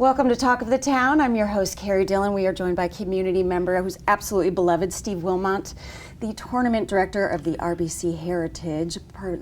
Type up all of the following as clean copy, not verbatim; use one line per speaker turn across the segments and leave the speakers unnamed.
Welcome to Talk of the Town. I'm your host, Carrie Dillon. We are joined by community member who's absolutely beloved, Steve Wilmot, the tournament director of the RBC Heritage,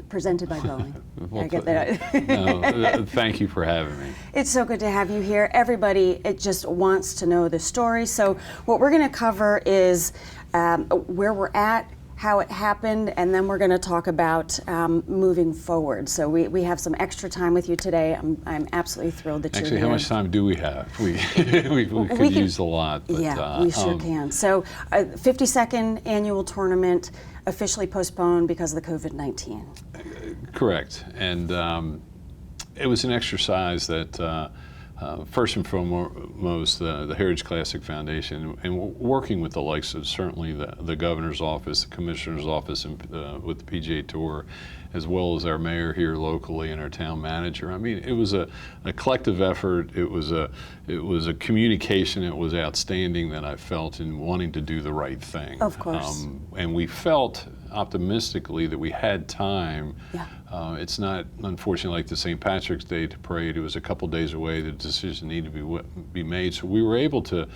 presented by Boeing.
Well,
I get that.
No, thank you for having me.
It's so good to have you here. Everybody, it just wants to know the story. So what we're going to cover is where we're at, how it happened, and then we're going to talk about moving forward. So we have some extra time with you today. I'm absolutely thrilled that
Actually,
you're here.
how much time do we have? We could use a lot. But,
yeah, we sure can. So 52nd annual tournament officially postponed because of the COVID-19.
Correct. And it was an exercise that first and foremost, the Heritage Classic Foundation, and working with the likes of certainly the Governor's Office, the Commissioner's Office, and with the PGA Tour, as well as our mayor here locally and our town manager. I mean, it was a collective effort. It was a communication that was outstanding that I felt in wanting to do the right thing.
Of course.
And we felt optimistically that we had time.
Yeah.
It's not, unfortunately, like the St. Patrick's Day parade. It was a couple days away. The decision needed to be made. So we were able to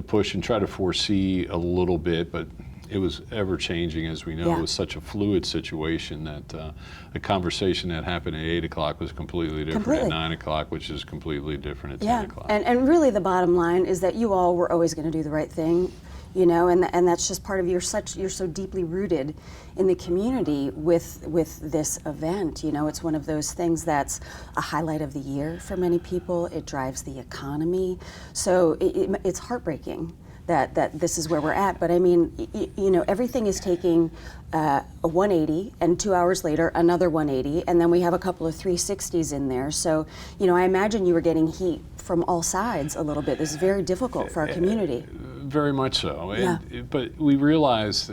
push and try to foresee a little bit, but it was ever changing, as we know.
Yeah.
It was such a fluid situation that a conversation that happened at 8 o'clock was completely different at 9 o'clock, which is completely different at 10 o'clock.
And really the bottom line is that you all were always going to do the right thing. You know, and that's just part of you're so deeply rooted in the community with this event. You know, it's one of those things that's a highlight of the year for many people. It drives the economy. So it's heartbreaking that this is where we're at. But I mean, you know, everything is taking a 180, and 2 hours later another 180, and then we have a couple of 360s in there. So, you know, I imagine you were getting heat from all sides a little bit. This is very difficult for our community.
Very much so.
Yeah.
But we realize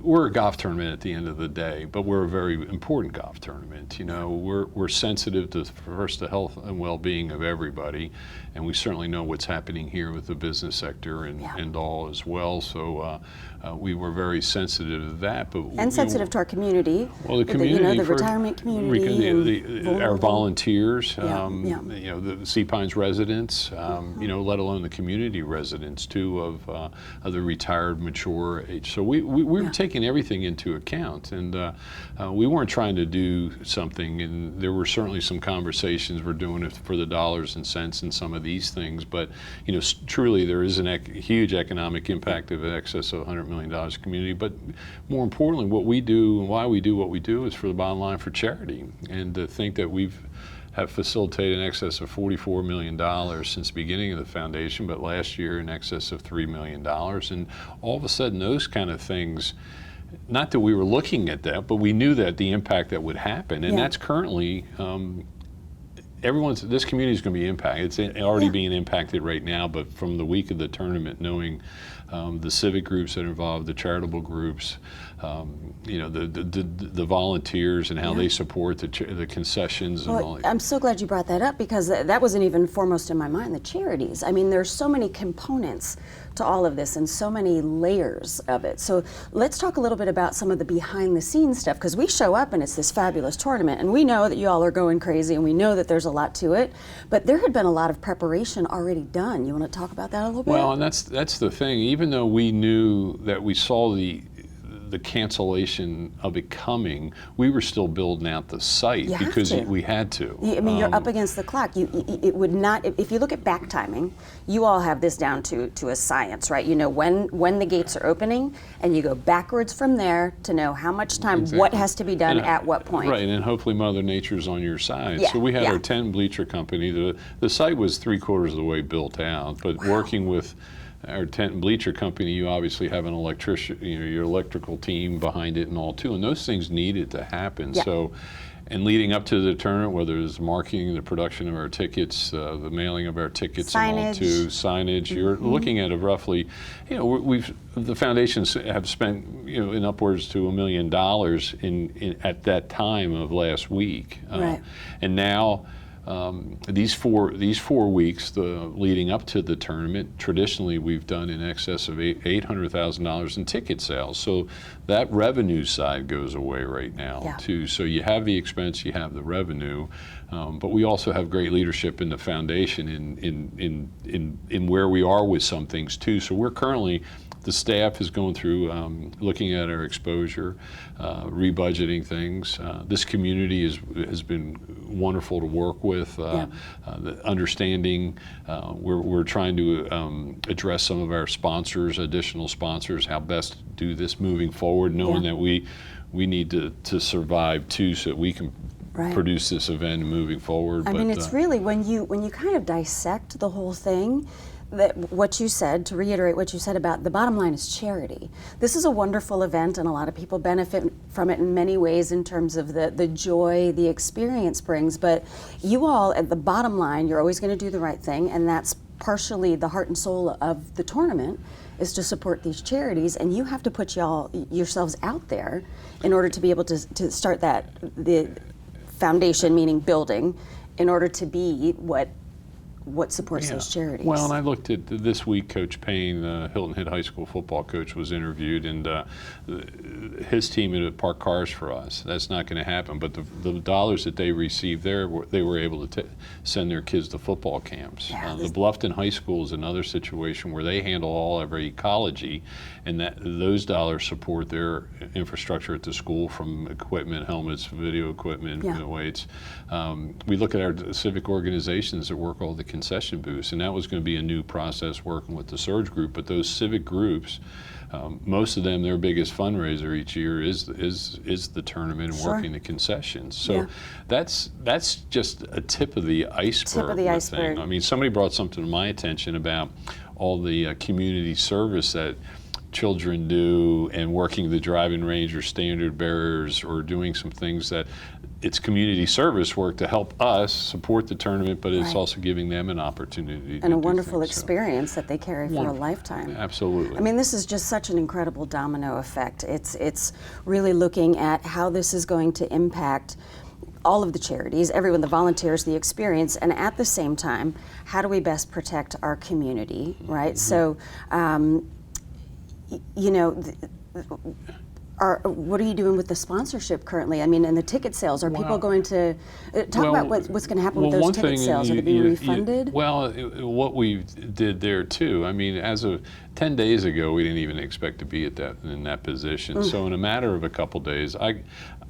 we're a golf tournament at the end of the day, but we're a very important golf tournament. You know, we're sensitive to first the health and well-being of everybody, and we certainly know what's happening here with the business sector and all as well. So we were very sensitive to that. But
sensitive to our community.
Well, the community,
you know, the retirement community,
our volunteers,
you
know, the Sea Pines residents, you know, let alone the community residents too of the retired, mature age. So we were taking everything into account, and we weren't trying to do something. And there were certainly some conversations. We're doing it for the dollars and cents and some of these things, but you know, truly there is a huge economic impact of in excess of $100 million community. But more importantly, what we do and why we do what we do is for the bottom line, for charity. And to think that have facilitated in excess of $44 million since the beginning of the foundation, but last year in excess of $3 million. And all of a sudden those kind of things, not that we were looking at that, but we knew that the impact that would happen. And that's currently, this community is going to be impacted. It's already being impacted right now, but from the week of the tournament, knowing the civic groups that are involved, the charitable groups, you know, the volunteers and how they support the concessions. And all that.
I'm so glad you brought that up, because that wasn't even foremost in my mind, the charities. I mean, there's so many components to all of this and so many layers of it. So let's talk a little bit about some of the behind the scenes stuff, because we show up and it's this fabulous tournament, and we know that you all are going crazy and we know that there's a lot to it, but there had been a lot of preparation already done. You want to talk about that a little bit?
Well, and that's the thing. Even though we knew that we saw the cancellation of it coming, we were still building out the site because we had to.
I mean, you're up against the clock. It would not. If you look at back timing, you all have this down to a science, right? You know when the gates are opening, and you go backwards from there to know how much time, what has to be done at what point.
Right, and hopefully Mother Nature's on your side.
Yeah,
so we had our tent bleacher company. The site was 3/4 of the way built out, but working with our tent and bleacher company, you obviously have an electrician, you know, your electrical team behind it and all too, and those things needed to happen. So, and leading up to the tournament, whether it's marketing, the production of our tickets, the mailing of our tickets, and all too, signage, you're looking at a roughly, you know, the foundations have spent, you know, in upwards to $1 million at that time of last week, and now these four weeks, leading up to the tournament, traditionally we've done in excess of $800,000 in ticket sales. So that revenue side goes away right now too. So you have the expense, you have the revenue, but we also have great leadership in the foundation in where we are with some things too. So we're currently, the staff is going through looking at our exposure, rebudgeting things. This community has been wonderful to work with. The understanding, we're trying to address some of our sponsors, additional sponsors, how best to do this moving forward, knowing that we need to survive too, so that we can produce this event moving forward.
I mean, it's really when you kind of dissect the whole thing, that what you said, to reiterate what you said about the bottom line is charity. This is a wonderful event, and a lot of people benefit from it in many ways in terms of the joy the experience brings. But you all, at the bottom line, you're always going to do the right thing, and that's partially the heart and soul of the tournament, is to support these charities, and you have to put yourselves out there in order to be able to start the foundation, meaning building, in order to be what supports those charities.
Well, and I looked at this week, Coach Payne, the Hilton Head High School football coach, was interviewed, and his team had parked cars for us. That's not going to happen, but the dollars that they received there, they were able to send their kids to football camps. The Bluffton High School is another situation where they handle all of our ecology, and those dollars support their infrastructure at the school, from equipment, helmets, video equipment, weights. We look at our civic organizations that work all the concession booths, and that was going to be a new process working with the Surge group. But those civic groups, most of them, their biggest fundraiser each year is the tournament and working the concessions. So that's just a tip of the iceberg.
Tip of the iceberg.
Thing. I mean, somebody brought something to my attention about all the community service that children do, and working the driving range or standard bearers, or doing some things that it's community service work to help us support the tournament, but it's also giving them an opportunity
and a wonderful experience that they carry for a lifetime.
Absolutely.
I mean, this is just such an incredible domino effect. It's really looking at how this is going to impact all of the charities, everyone, the volunteers, the experience, and at the same time, how do we best protect our community, right? So, you know, what are you doing with the sponsorship currently? I mean, and the ticket sales, are people going to talk about what's going to happen with those ticket sales? Are they being refunded?
What we did there too, I mean, as of 10 days ago, we didn't even expect to be in that position. So in a matter of a couple days,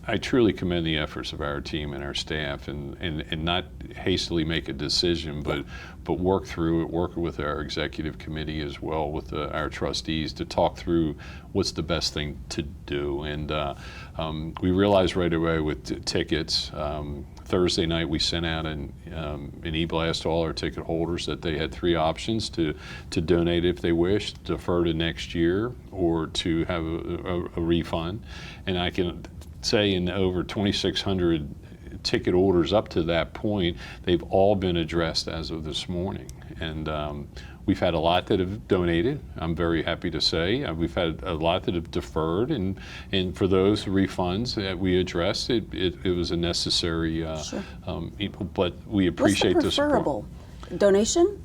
I truly commend the efforts of our team and our staff, and not hastily make a decision, but work through it, work with our executive committee as well, with our trustees, to talk through what's the best thing to do. And we realized right away with tickets, Thursday night we sent out an e-blast to all our ticket holders that they had 3 options to donate if they wished, defer to next year, or to have a refund. And I can say in over 2,600 ticket orders up to that point, they've all been addressed as of this morning. And we've had a lot that have donated, I'm very happy to say. We've had a lot that have deferred, and for those refunds that we addressed, it was a necessary, but we appreciate the support.
What's the preferable? Donation?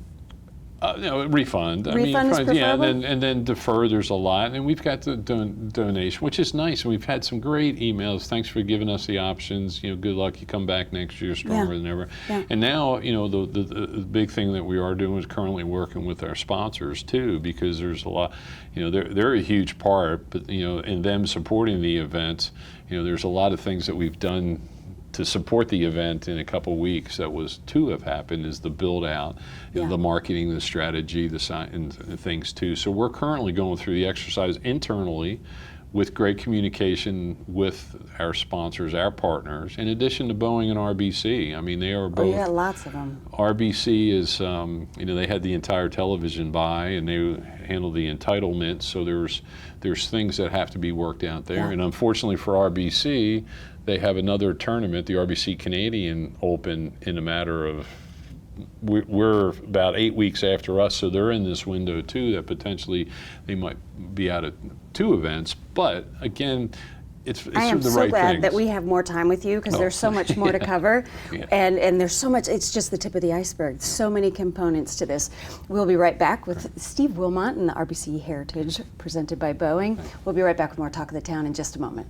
Refund.
Refund is preferable?
And then defer, there's a lot. And we've got the donation, which is nice. And we've had some great emails. Thanks for giving us the options. You know, good luck. You come back next year stronger than ever. And now, you know, the big thing that we are doing is currently working with our sponsors too, because there's a lot, you know, they're a huge part, but, you know, in them supporting the event, you know, there's a lot of things that we've done to support the event in a couple weeks that was to have happened, is the build out, the marketing, the strategy, and things too. So we're currently going through the exercise internally with great communication with our sponsors, our partners, in addition to Boeing and RBC. I mean, they are both.
Oh, yeah, lots of them.
RBC is, you know, they had the entire television buy, and they handled the entitlement. So there's things that have to be worked out there. And unfortunately for RBC, they have another tournament, the RBC Canadian Open, in a matter of, we're about 8 weeks after us, so they're in this window too, that potentially they might be out of 2 events. But again, it's
I am
the
so
right
glad
things.
that we have more time with you, because there's so much more to cover, and there's so much. It's just the tip of the iceberg. So many components to this. We'll be right back with Steve Wilmot and the RBC Heritage, presented by Boeing. We'll be right back with more Talk of the Town in just a moment.